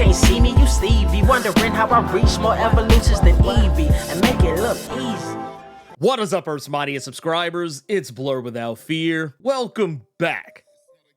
can't see me, you Stevie. Wondering how I reach more evolutions than Eevee and make it look easy. What is up, Earth's mightiest subscribers? It's Blerd without fear. Welcome back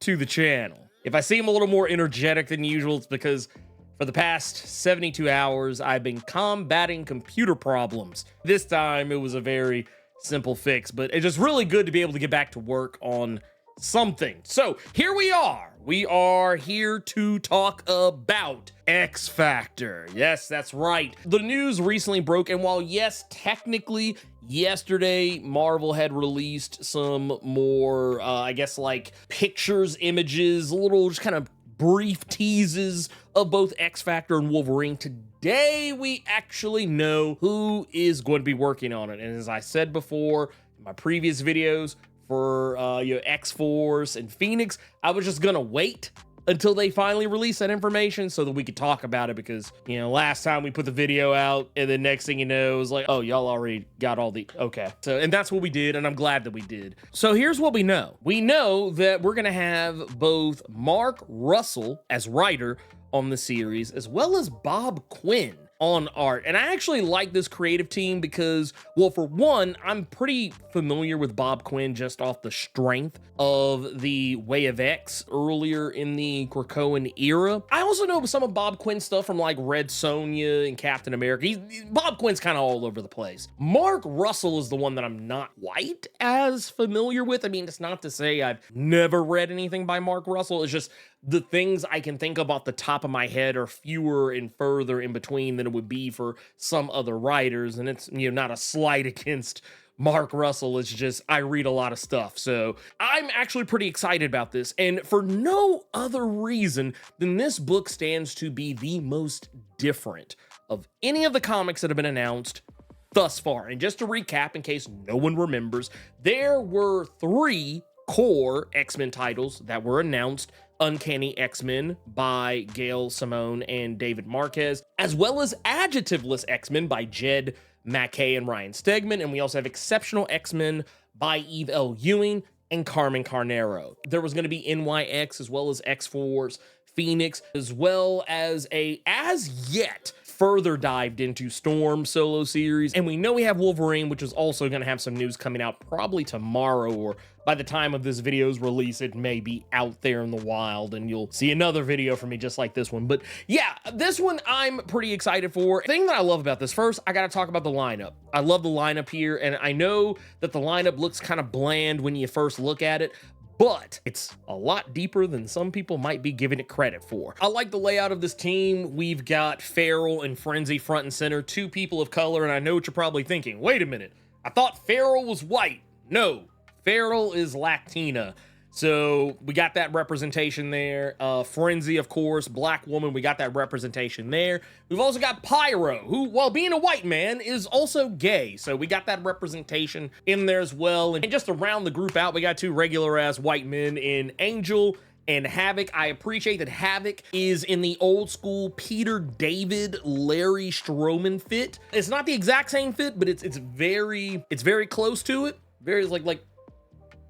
to the channel. If I seem a little more energetic than usual, it's because for the past 72 hours, I've been combating computer problems. This time, it was a very simple fix, but it's just really good to be able to get back to work on something. So here we are. We are here to talk about X Factor. Yes, that's right. The news recently broke, and while yes, technically yesterday Marvel had released some more, I guess like pictures, images, little just kind of brief teases of both X Factor and Wolverine. Today we actually know who is going to be working on it, and as I said before in my previous videos, for X-Force and Phoenix, I was just gonna wait until they finally release that information so that we could talk about it, because last time we put the video out and the next thing you know, it was like, oh, y'all already got all the okay. So, and that's what we did, and I'm glad that we did. So here's what we know. We know that we're gonna have both Mark Russell as writer on the series, as well as Bob Quinn on art. And I actually like this creative team because, well, for one, I'm pretty familiar with Bob Quinn just off the strength of the Way of X earlier in the Krakoan era. I also know some of Bob Quinn's stuff from like Red Sonja and Captain America. Bob Quinn's kind of all over the place. Mark Russell is the one that I'm not quite as familiar with. I mean, it's not to say I've never read anything by Mark Russell. It's just the things I can think of off the top of my head are fewer and further in between than it would be for some other writers. And it's, not a slight against Mark Russell. It's just, I read a lot of stuff. So I'm actually pretty excited about this. And for no other reason than this book stands to be the most different of any of the comics that have been announced thus far. And just to recap, in case no one remembers, there were 3 core X-Men titles that were announced: Uncanny X-Men by Gail Simone and David Marquez, as well as Adjectiveless X-Men by Jed MacKay and Ryan Stegman. And we also have Exceptional X-Men by Eve L. Ewing and Carmen Carnero. There was going to be NYX, as well as X-Force, Phoenix, as well as a, as yet, further dived into Storm solo series. And we know we have Wolverine, which is also going to have some news coming out probably tomorrow, or by the time of this video's release, it may be out there in the wild and you'll see another video from me just like this one. But yeah, this one I'm pretty excited for. The thing that I love about this, first, I got to talk about the lineup. I love the lineup here, and I know that the lineup looks kind of bland when you first look at it, but it's a lot deeper than some people might be giving it credit for. I like the layout of this team. We've got Feral and Frenzy front and center, 2 people of color, and I know what you're probably thinking. Wait a minute, I thought Feral was white. No, Feral is Latina. So we got that representation there. Frenzy, of course, Black woman, we got that representation there. We've also got Pyro, who, while being a white man, is also gay. So we got that representation in there as well. And just to round the group out, we got 2 regular-ass white men in Angel and Havoc. I appreciate that Havoc is in the old school Peter David, Larry Stroman fit. It's not the exact same fit, but it's very close to it. Very like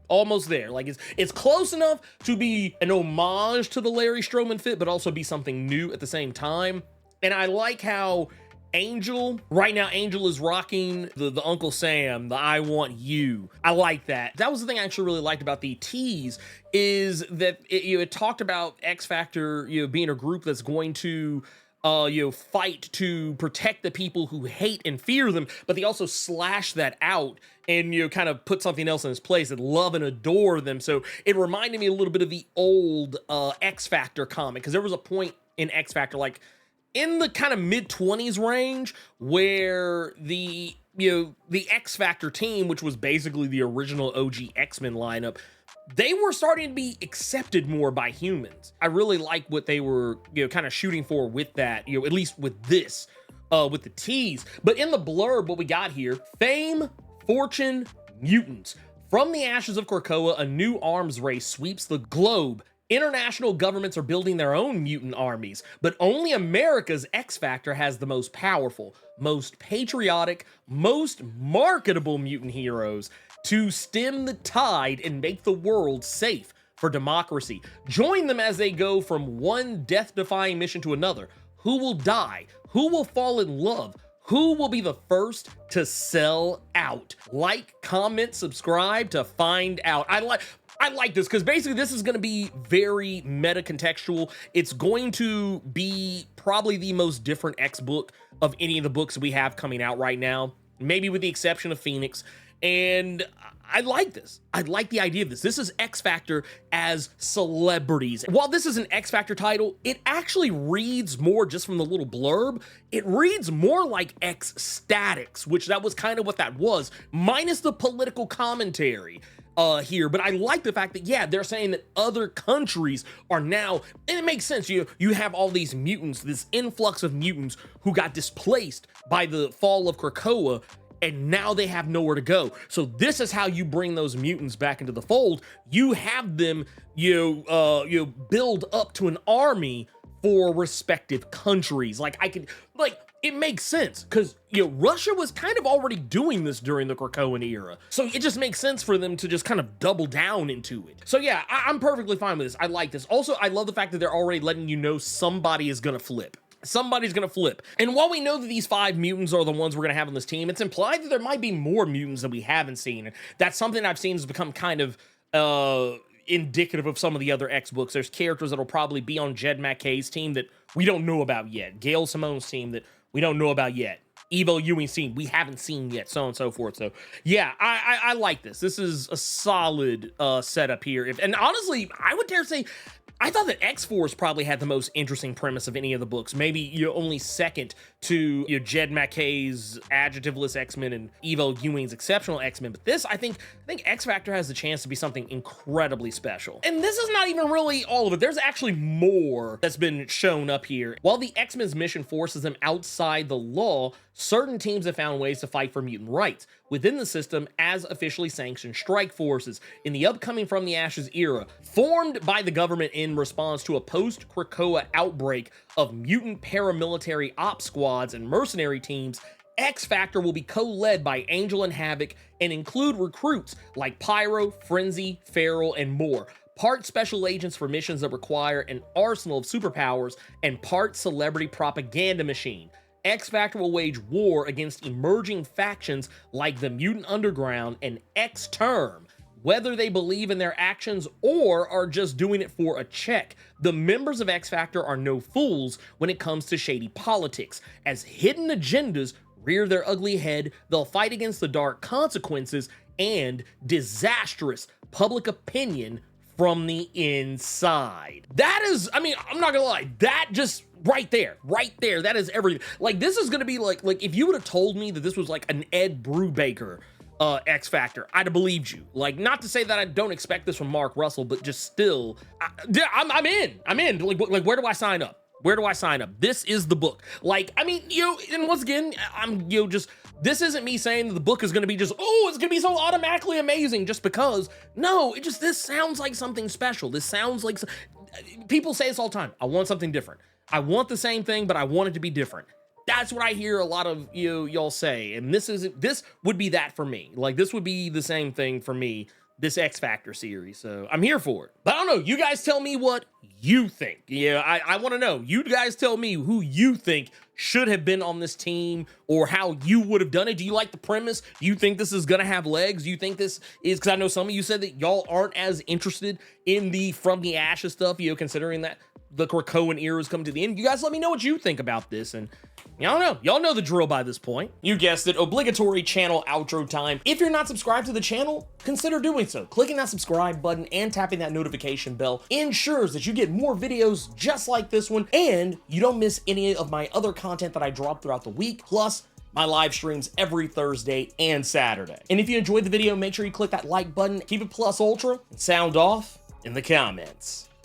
almost there. Like it's close enough to be an homage to the Larry Stroman fit, but also be something new at the same time. And I like how Angel, right now, Angel is rocking the Uncle Sam, the I Want You. I like that. That was the thing I actually really liked about the tease, is that it talked about X Factor, being a group that's going to fight to protect the people who hate and fear them, but they also slash that out and kind of put something else in its place and love and adore them. So it reminded me a little bit of the old X Factor comic, because there was a point in X Factor, like in the kind of mid-20s range, where the X Factor team, which was basically the original OG X-Men lineup, they were starting to be accepted more by humans. I really like what they were, kind of shooting for with that, at least with this, with the tease. But in the blurb, what we got here: fame, fortune, mutants. From the ashes of Krakoa, a new arms race sweeps the globe. International governments are building their own mutant armies, but only America's X Factor has the most powerful, most patriotic, most marketable mutant heroes to stem the tide and make the world safe for democracy. Join them as they go from one death-defying mission to another. Who will die? Who will fall in love? Who will be the first to sell out? Like, comment, subscribe to find out. I like this because basically this is going to be very meta contextual. It's going to be probably the most different X book of any of the books we have coming out right now, maybe with the exception of Phoenix. And I like this. I like the idea of this. This is X Factor as celebrities. While this is an X Factor title, it actually reads more, just from the little blurb, it reads more like X Statics, which that was kind of what that was, minus the political commentary here. But I like the fact that, yeah, they're saying that other countries are now, and it makes sense. You have all these mutants, this influx of mutants who got displaced by the fall of Krakoa, and now they have nowhere to go. So this is how you bring those mutants back into the fold. You have them, you build up to an army for respective countries. It makes sense because, Russia was kind of already doing this during the Krakoan era. So it just makes sense for them to just kind of double down into it. So yeah, I'm perfectly fine with this. I like this. Also, I love the fact that they're already letting you know somebody is gonna flip. Somebody's gonna flip. And while we know that these 5 mutants are the ones we're gonna have on this team, it's implied that there might be more mutants that we haven't seen. And that's something I've seen has become kind of indicative of some of the other X books. There's characters that'll probably be on Jed MacKay's team that we don't know about yet. Gail Simone's team that we don't know about yet. Evo Ewing's team we haven't seen yet, so on and so forth. So yeah, I like this. This is a solid setup here. And honestly, I would dare say, I thought that X-Force probably had the most interesting premise of any of the books. Maybe only second to Jed MacKay's adjectiveless X-Men and Evo Ewing's exceptional X-Men. But this, I think X Factor has the chance to be something incredibly special. And this is not even really all of it. There's actually more that's been shown up here. While the X-Men's mission forces them outside the law, certain teams have found ways to fight for mutant rights within the system as officially sanctioned strike forces in the upcoming From the Ashes era, formed by the government in response to a post-Krakoa outbreak of mutant paramilitary op squads and mercenary teams. X Factor will be co-led by Angel and Havoc and include recruits like Pyro, Frenzy, Feral, and more. Part special agents for missions that require an arsenal of superpowers, and part celebrity propaganda machine. X Factor will wage war against emerging factions like the Mutant Underground and X-Term, whether they believe in their actions or are just doing it for a check. The members of X Factor are no fools when it comes to shady politics. As hidden agendas rear their ugly head, they'll fight against the dark consequences and disastrous public opinion from the inside. That is, I mean, I'm not gonna lie, that just right there, that is everything. Like, this is gonna be like if you would have told me that this was like an Ed Brubaker X Factor, I'd have believed you. Like, not to say that I don't expect this from Mark Russell, but just still, I'm in. Like, where do I sign up? Where do I sign up? This is the book. Like, I mean, and once again, this isn't me saying that the book is going to be just, oh, it's going to be so automatically amazing just because. No, this sounds like something special. This sounds like, people say this all the time. I want something different. I want the same thing, but I want it to be different. That's what I hear a lot of y'all say. And this would be that for me. Like, this would be the same thing for me, this X Factor series. So I'm here for it. But I don't know. You guys tell me what you think. Yeah, I want to know. You guys tell me who you think should have been on this team or how you would have done it. Do you like the premise? Do you think this is going to have legs? Do you think this is, because I know some of you said that y'all aren't as interested in the From the Ashes stuff, considering that the Krakoan era is coming to the end. You guys let me know what you think about this. And y'all know. Y'all know the drill by this point. You guessed it, obligatory channel outro time. If you're not subscribed to the channel, consider doing so. Clicking that subscribe button and tapping that notification bell ensures that you get more videos just like this one, and you don't miss any of my other content that I drop throughout the week, plus my live streams every Thursday and Saturday. And if you enjoyed the video, make sure you click that like button, keep it plus ultra, and sound off in the comments.